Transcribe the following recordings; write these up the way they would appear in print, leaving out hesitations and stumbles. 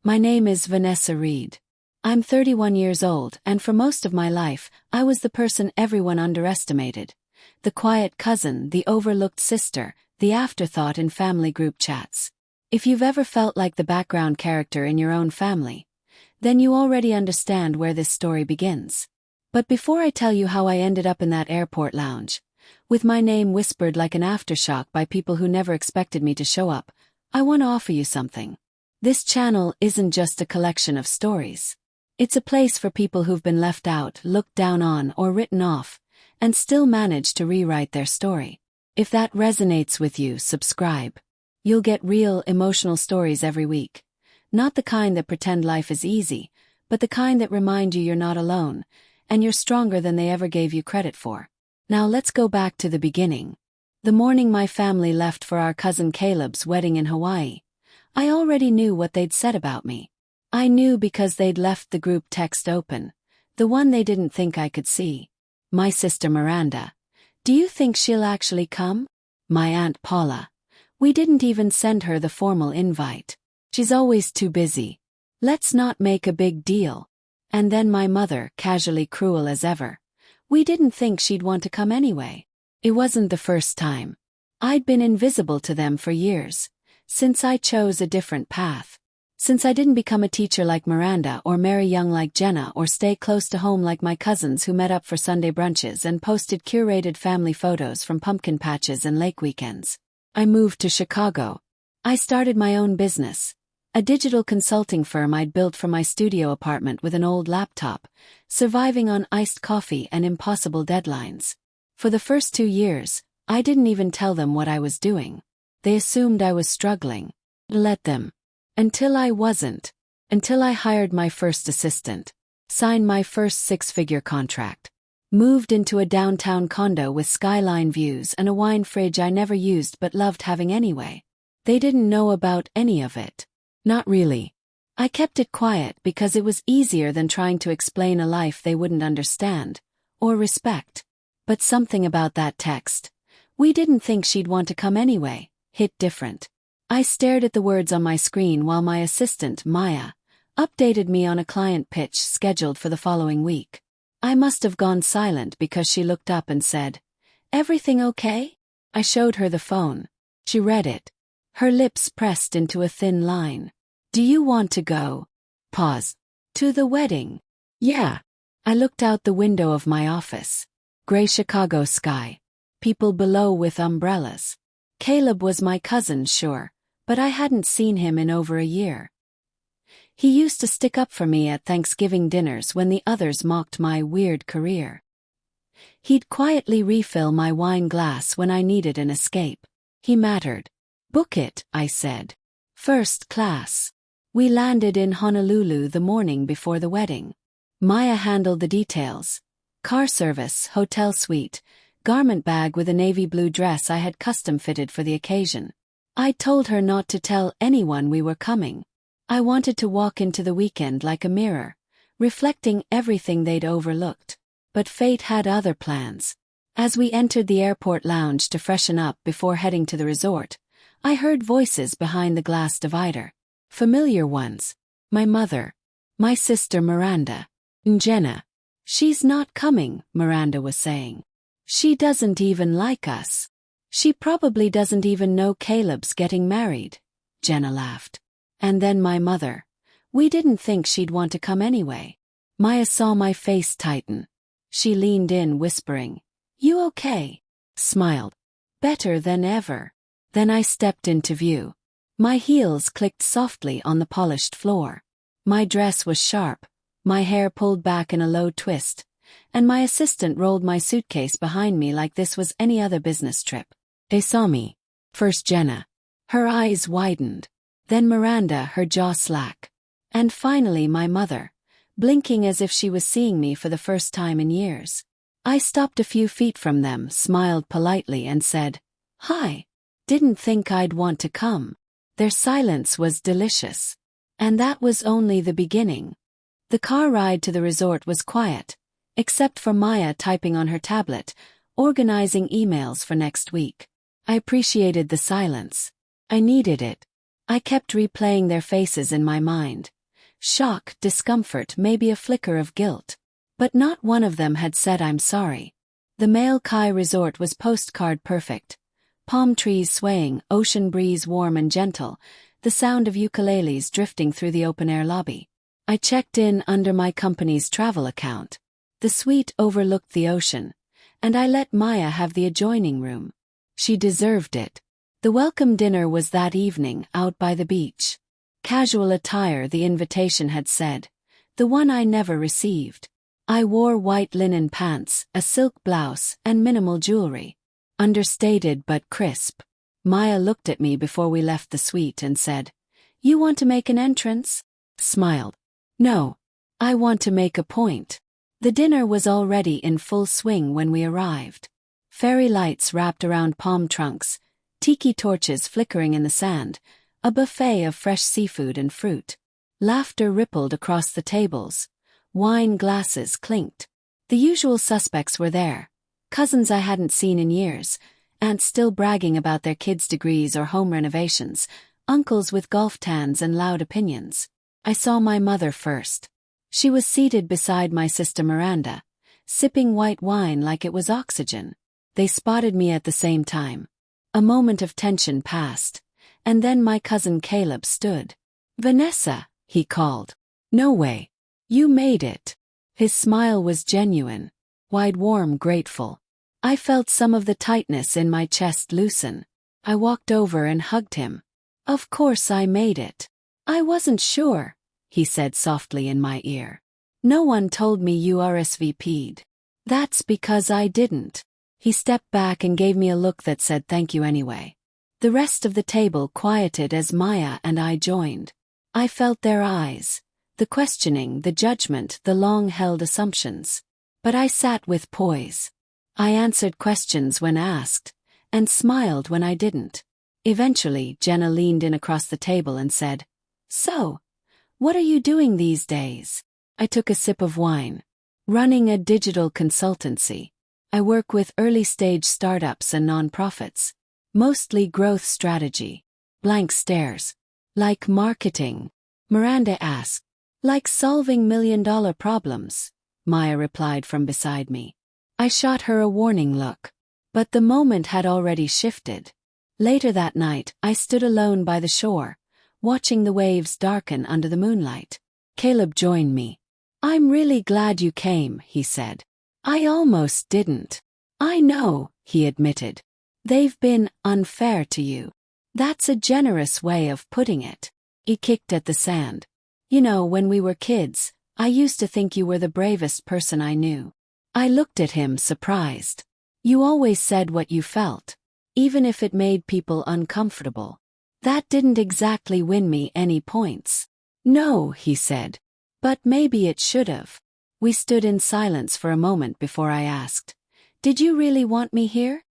My name is Vanessa Reed. I'm 31 years old, and for most of my life, I was the person everyone underestimated. The quiet cousin, the overlooked sister, the afterthought in family group chats. If you've ever felt like the background character in your own family, then you already understand where this story begins. But before I tell you how I ended up in that airport lounge, with my name whispered like an aftershock by people who never expected me to show up, I want to offer you something. This channel isn't just a collection of stories. It's a place for people who've been left out, looked down on, or written off, and still manage to rewrite their story. If that resonates with you, subscribe. You'll get real, emotional stories every week. Not the kind that pretend life is easy, but the kind that remind you you're not alone, and you're stronger than they ever gave you credit for. Now let's go back to the beginning. The morning my family left for our cousin Caleb's wedding in Hawaii, I already knew what they'd said about me. I knew because they'd left the group text open, the one they didn't think I could see. My sister Miranda. Do you think she'll actually come? My Aunt Paula. We didn't even send her the formal invite. She's always too busy. Let's not make a big deal. And then my mother, casually cruel as ever. We didn't think she'd want to come anyway. It wasn't the first time. I'd been invisible to them for years. Since I chose a different path. Since I didn't become a teacher like Miranda or marry young like Jenna or stay close to home like my cousins who met up for Sunday brunches and posted curated family photos from pumpkin patches and lake weekends. I moved to Chicago. I started my own business. A digital consulting firm I'd built from my studio apartment with an old laptop, surviving on iced coffee and impossible deadlines. For the first 2 years, I didn't even tell them what I was doing. They assumed I was struggling. Let them. Until I wasn't. Until I hired my first assistant. Signed my first 6-figure contract. Moved into a downtown condo with skyline views and a wine fridge I never used but loved having anyway. They didn't know about any of it. Not really. I kept it quiet because it was easier than trying to explain a life they wouldn't understand. Or respect. But something about that text. We didn't think she'd want to come anyway. Hit different. I stared at the words on my screen while my assistant, Maya, updated me on a client pitch scheduled for the following week. I must have gone silent because she looked up and said, "Everything okay?" I showed her the phone. She read it. Her lips pressed into a thin line. "Do you want to go?" Pause. "To the wedding?" "Yeah." I looked out the window of my office. Gray Chicago sky. People below with umbrellas. Caleb was my cousin, sure, but I hadn't seen him in over a year. He used to stick up for me at Thanksgiving dinners when the others mocked my weird career. He'd quietly refill my wine glass when I needed an escape. He mattered. "Book it," I said. "First class." We landed in Honolulu the morning before the wedding. Maya handled the details. Car service, hotel suite, garment bag with a navy blue dress I had custom fitted for the occasion. I told her not to tell anyone we were coming. I wanted to walk into the weekend like a mirror, reflecting everything they'd overlooked. But fate had other plans. As we entered the airport lounge to freshen up before heading to the resort, I heard voices behind the glass divider. Familiar ones. My mother. My sister Miranda. And Jenna. "She's not coming," Miranda was saying. "She doesn't even like us. She probably doesn't even know Caleb's getting married." Jenna laughed. And then my mother. "We didn't think she'd want to come anyway." Maya saw my face tighten. She leaned in, whispering, "You okay?" Smiled. "Better than ever." Then I stepped into view. My heels clicked softly on the polished floor. My dress was sharp, my hair pulled back in a low twist, and my assistant rolled my suitcase behind me like this was any other business trip. They saw me. First Jenna. Her eyes widened. Then Miranda, her jaw slack. And finally my mother, blinking as if she was seeing me for the first time in years. I stopped a few feet from them, smiled politely and said, "Hi. Didn't think I'd want to come." Their silence was delicious. And that was only the beginning. The car ride to the resort was quiet, except for Maya typing on her tablet, organizing emails for next week. I appreciated the silence. I needed it. I kept replaying their faces in my mind. Shock, discomfort, maybe a flicker of guilt. But not one of them had said I'm sorry. The Male Kai resort was postcard perfect. Palm trees swaying, ocean breeze warm and gentle, the sound of ukuleles drifting through the open-air lobby. I checked in under my company's travel account. The suite overlooked the ocean, and I let Maya have the adjoining room. She deserved it. The welcome dinner was that evening, out by the beach. Casual attire, the invitation had said. The one I never received. I wore white linen pants, a silk blouse, and minimal jewelry. Understated but crisp. Maya looked at me before we left the suite and said, "You want to make an entrance?" Smiled. "No. I want to make a point." The dinner was already in full swing when we arrived. Fairy lights wrapped around palm trunks, tiki torches flickering in the sand, a buffet of fresh seafood and fruit. Laughter rippled across the tables. Wine glasses clinked. The usual suspects were there. Cousins I hadn't seen in years, aunts still bragging about their kids' degrees or home renovations, uncles with golf tans and loud opinions. I saw my mother first. She was seated beside my sister Miranda, sipping white wine like it was oxygen. They spotted me at the same time. A moment of tension passed, and then my cousin Caleb stood. "Vanessa," he called. "No way. You made it." His smile was genuine, wide, warm, grateful. I felt some of the tightness in my chest loosen. I walked over and hugged him. "Of course I made it." "I wasn't sure," he said softly in my ear. "No one told me you RSVP'd." "That's because I didn't." He stepped back and gave me a look that said thank you anyway. The rest of the table quieted as Maya and I joined. I felt their eyes. The questioning, the judgment, the long-held assumptions. But I sat with poise. I answered questions when asked, and smiled when I didn't. Eventually, Jenna leaned in across the table and said, "So, what are you doing these days?" I took a sip of wine. "Running a digital consultancy. I work with early-stage startups and nonprofits. Mostly growth strategy." Blank stares. "Like marketing?" Miranda asked. "Like solving million-dollar problems," Maya replied from beside me. I shot her a warning look. But the moment had already shifted. Later that night, I stood alone by the shore, watching the waves darken under the moonlight. Caleb joined me. "I'm really glad you came," he said. "I almost didn't." "I know," he admitted. "They've been unfair to you." "That's a generous way of putting it." He kicked at the sand. "You know, when we were kids, I used to think you were the bravest person I knew." I looked at him, surprised. "You always said what you felt, even if it made people uncomfortable." "That didn't exactly win me any points." "No," he said. "But maybe it should've." We stood in silence for a moment before I asked, "Did you really want me here?"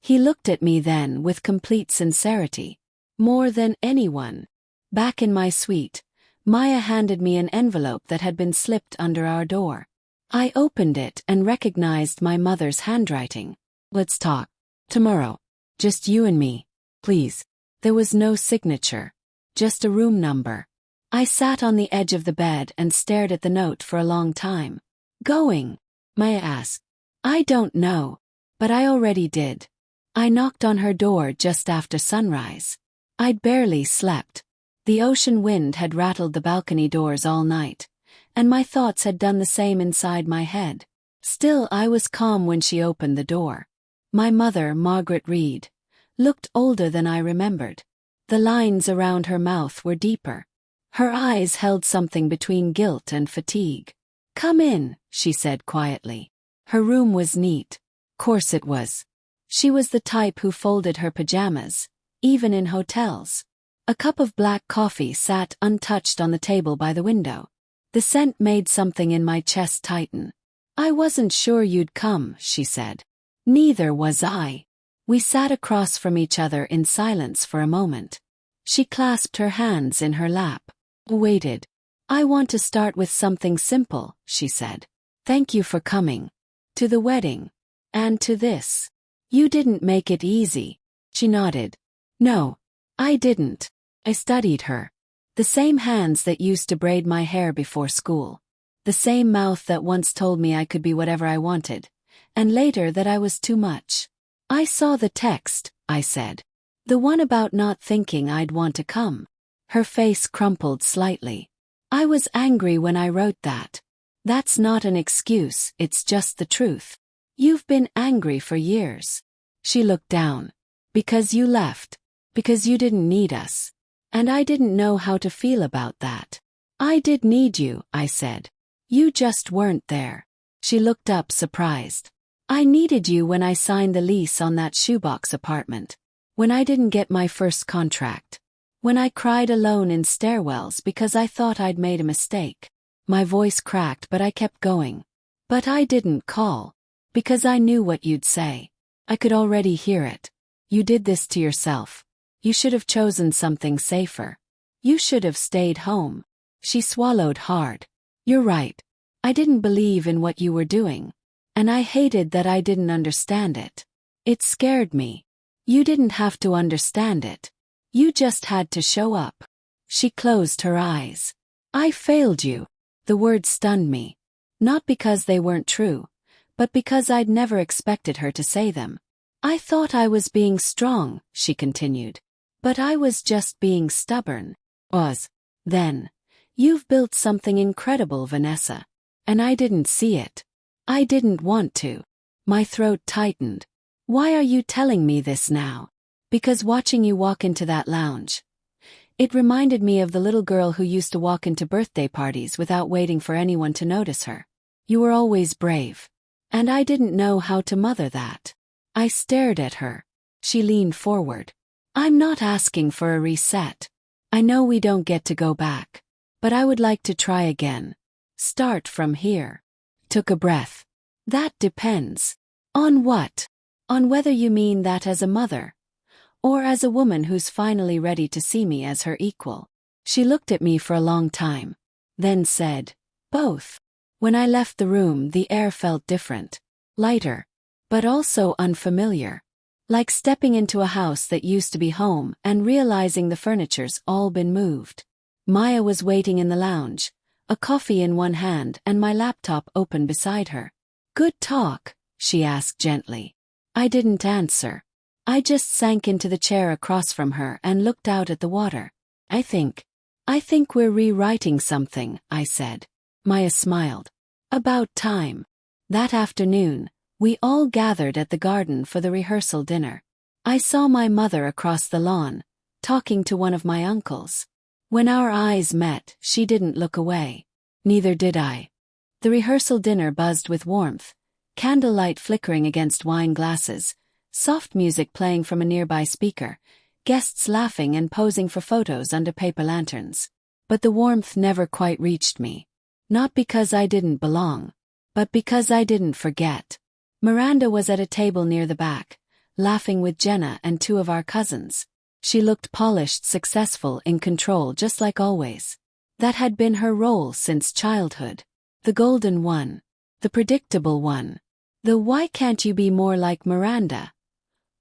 He looked at me then with complete sincerity. "More than anyone." Back in my suite, Maya handed me an envelope that had been slipped under our door. I opened it and recognized my mother's handwriting. "Let's talk. Tomorrow. Just you and me, please." There was no signature. Just a room number. I sat on the edge of the bed and stared at the note for a long time. "Going?" Maya asked. "I don't know. But I already did. I knocked on her door just after sunrise. I'd barely slept. The ocean wind had rattled the balcony doors all night, and my thoughts had done the same inside my head. Still, I was calm when she opened the door. My mother, Margaret Reed, looked older than I remembered. The lines around her mouth were deeper. Her eyes held something between guilt and fatigue. "Come in," she said quietly. Her room was neat. Course it was. She was the type who folded her pajamas, even in hotels. A cup of black coffee sat untouched on the table by the window. The scent made something in my chest tighten. "I wasn't sure you'd come," she said. "Neither was I." We sat across from each other in silence for a moment. She clasped her hands in her lap. Waited. "I want to start with something simple," she said. "Thank you for coming. To the wedding. And to this. You didn't make it easy." She nodded. "No, I didn't. I studied her. The same hands that used to braid my hair before school. The same mouth that once told me I could be whatever I wanted, and later that I was too much. I saw the text, I said. The one about not thinking I'd want to come. Her face crumpled slightly. I was angry when I wrote that. That's not an excuse, it's just the truth. You've been angry for years. She looked down. Because you left. Because you didn't need us. And I didn't know how to feel about that. I did need you, I said. You just weren't there. She looked up surprised. I needed you when I signed the lease on that shoebox apartment. When I didn't get my first contract. When I cried alone in stairwells because I thought I'd made a mistake. My voice cracked but I kept going. But I didn't call. Because I knew what you'd say. I could already hear it. You did this to yourself. You should have chosen something safer. You should have stayed home. She swallowed hard. You're right. I didn't believe in what you were doing. And I hated that I didn't understand it. It scared me. You didn't have to understand it. You just had to show up. She closed her eyes. I failed you. The words stunned me. Not because they weren't true, but because I'd never expected her to say them. I thought I was being strong, she continued. But I was just being stubborn. Then. You've built something incredible, Vanessa. And I didn't see it. I didn't want to. My throat tightened. Why are you telling me this now? Because watching you walk into that lounge. It reminded me of the little girl who used to walk into birthday parties without waiting for anyone to notice her. You were always brave. And I didn't know how to mother that. I stared at her. She leaned forward. I'm not asking for a reset. I know we don't get to go back. But I would like to try again. Start from here. Took a breath. That depends. On what? On whether you mean that as a mother. Or as a woman who's finally ready to see me as her equal. She looked at me for a long time. Then said, both. When I left the room, the air felt different. Lighter. But also unfamiliar. Like stepping into a house that used to be home and realizing the furniture's all been moved. Maya was waiting in the lounge, a coffee in one hand and my laptop open beside her. Good talk, she asked gently. I didn't answer. I just sank into the chair across from her and looked out at the water. I think we're rewriting something, I said. Maya smiled. About time. That afternoon, we all gathered at the garden for the rehearsal dinner. I saw my mother across the lawn, talking to one of my uncles. When our eyes met, she didn't look away. Neither did I. The rehearsal dinner buzzed with warmth, candlelight flickering against wine glasses, soft music playing from a nearby speaker, guests laughing and posing for photos under paper lanterns. But the warmth never quite reached me. Not because I didn't belong, but because I didn't forget. Miranda was at a table near the back, laughing with Jenna and two of our cousins. She looked polished, successful, in control just like always. That had been her role since childhood. The golden one. The predictable one. The why can't you be more like Miranda?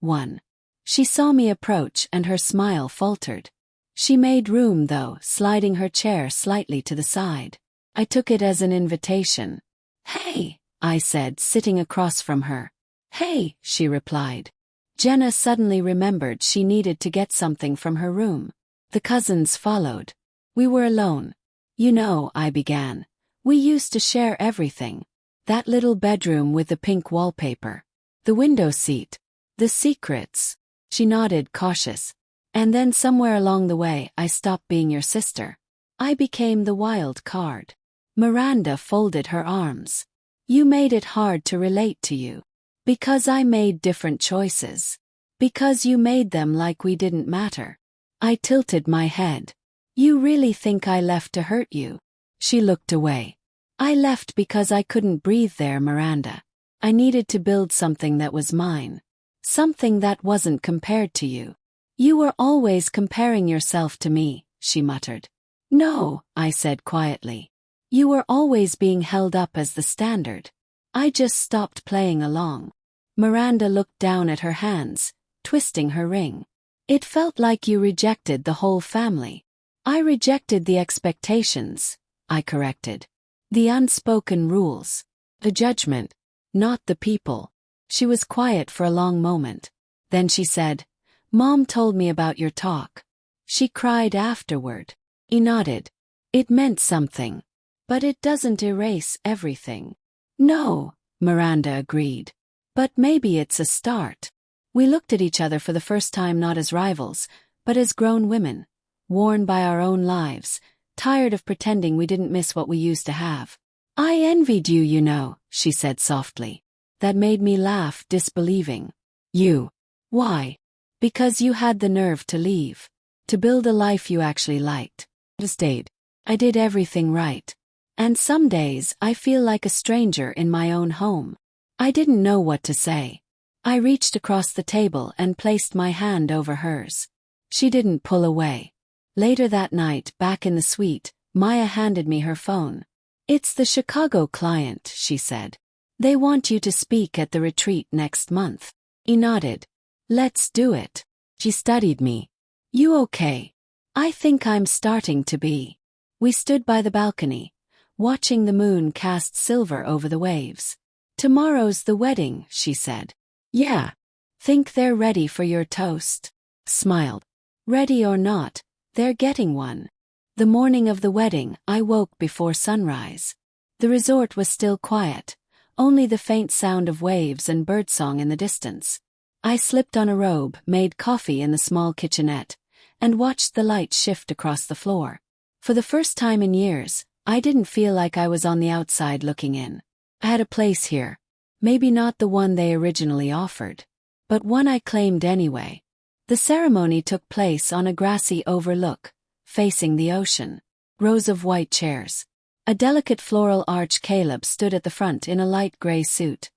One. She saw me approach and her smile faltered. She made room though, sliding her chair slightly to the side. I took it as an invitation. Hey, I said, sitting across from her. Hey, she replied. Jenna suddenly remembered she needed to get something from her room. The cousins followed. We were alone. You know, I began. We used to share everything. That little bedroom with the pink wallpaper. The window seat. The secrets. She nodded, cautious. And then somewhere along the way, I stopped being your sister. I became the wild card. Miranda folded her arms. You made it hard to relate to you. Because I made different choices. Because you made them like we didn't matter. I tilted my head. You really think I left to hurt you? She looked away. I left because I couldn't breathe there, Miranda. I needed to build something that was mine. Something that wasn't compared to you. You were always comparing yourself to me, she muttered. No, I said quietly. You were always being held up as the standard. I just stopped playing along. Miranda looked down at her hands, twisting her ring. It felt like you rejected the whole family. I rejected the expectations, I corrected. The unspoken rules. The judgment. Not the people. She was quiet for a long moment. Then she said, Mom told me about your talk. She cried afterward. He nodded. It meant something. But it doesn't erase everything. No, Miranda agreed. But maybe it's a start. We looked at each other for the first time not as rivals, but as grown women, worn by our own lives, tired of pretending we didn't miss what we used to have. I envied you, you know, she said softly. That made me laugh, disbelieving. You. Why? Because you had the nerve to leave. To build a life you actually liked. I stayed. I did everything right. And some days I feel like a stranger in my own home. I didn't know what to say. I reached across the table and placed my hand over hers. She didn't pull away. Later that night, back in the suite, Maya handed me her phone. It's the Chicago client, she said. They want you to speak at the retreat next month. He nodded. Let's do it. She studied me. You okay? I think I'm starting to be. We stood by the balcony, watching the moon cast silver over the waves. Tomorrow's the wedding, she said. Yeah. Think they're ready for your toast? Smiled. Ready or not, they're getting one. The morning of the wedding, I woke before sunrise. The resort was still quiet, only the faint sound of waves and birdsong in the distance. I slipped on a robe, made coffee in the small kitchenette, and watched the light shift across the floor. For the first time in years, I didn't feel like I was on the outside looking in. I had a place here. Maybe not the one they originally offered, but one I claimed anyway. The ceremony took place on a grassy overlook, facing the ocean. Rows of white chairs. A delicate floral arch. Caleb stood at the front in a light gray suit.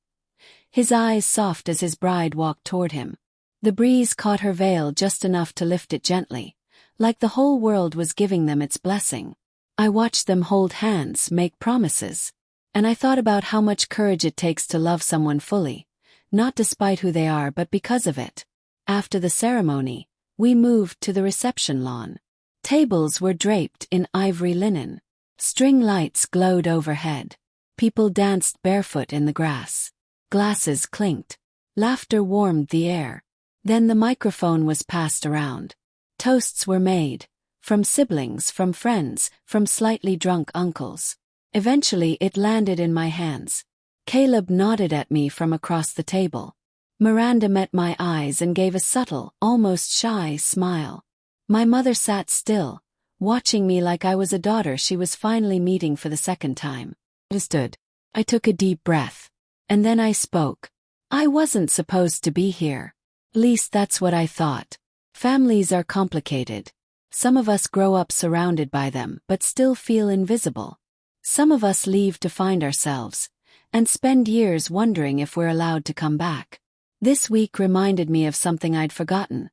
His eyes soft as his bride walked toward him. The breeze caught her veil just enough to lift it gently, like the whole world was giving them its blessing. I watched them hold hands, make promises. And I thought about how much courage it takes to love someone fully, not despite who they are but because of it. After the ceremony, we moved to the reception lawn. Tables were draped in ivory linen. String lights glowed overhead. People danced barefoot in the grass. Glasses clinked. Laughter warmed the air. Then the microphone was passed around. Toasts were made. From siblings, from friends, from slightly drunk uncles. Eventually it landed in my hands. Caleb nodded at me from across the table. Miranda met my eyes and gave a subtle, almost shy smile. My mother sat still, watching me like I was a daughter she was finally meeting for the second time. I stood. I took a deep breath. And then I spoke. I wasn't supposed to be here. At least that's what I thought. Families are complicated. Some of us grow up surrounded by them but still feel invisible. Some of us leave to find ourselves, and spend years wondering if we're allowed to come back. This week reminded me of something I'd forgotten.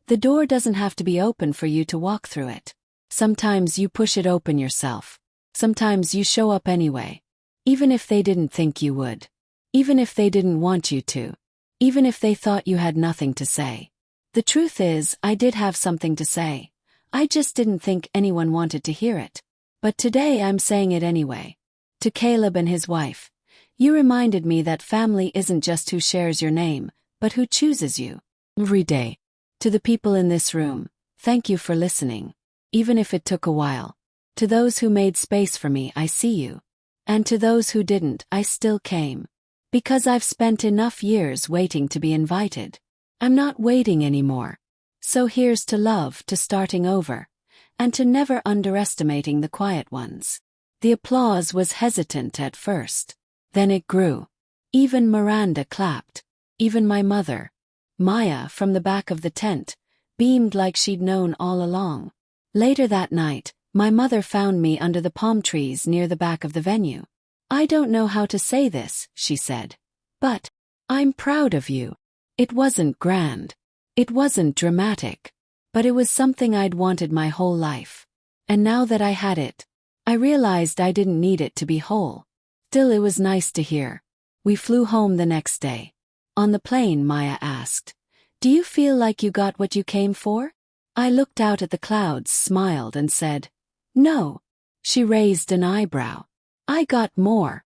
The door doesn't have to be open for you to walk through it. Sometimes you push it open yourself. Sometimes you show up anyway. Even if they didn't think you would. Even if they didn't want you to. Even if they thought you had nothing to say. The truth is, I did have something to say. I just didn't think anyone wanted to hear it. But today I'm saying it anyway. To Caleb and his wife. You reminded me that family isn't just who shares your name, but who chooses you. Every day. To the people in this room, thank you for listening. Even if it took a while. To those who made space for me, I see you. And to those who didn't, I still came. Because I've spent enough years waiting to be invited. I'm not waiting anymore. So here's to love, to starting over. And to never underestimating the quiet ones. The applause was hesitant at first. Then it grew. Even Miranda clapped. Even my mother, Maya, from the back of the tent, beamed like she'd known all along. Later that night, my mother found me under the palm trees near the back of the venue. I don't know how to say this, she said. But I'm proud of you. It wasn't grand. It wasn't dramatic. But it was something I'd wanted my whole life. And now that I had it, I realized I didn't need it to be whole. Still, it was nice to hear. We flew home the next day. On the plane, Maya asked, Do you feel like you got what you came for? I looked out at the clouds, smiled, and said, No. She raised an eyebrow. I got more.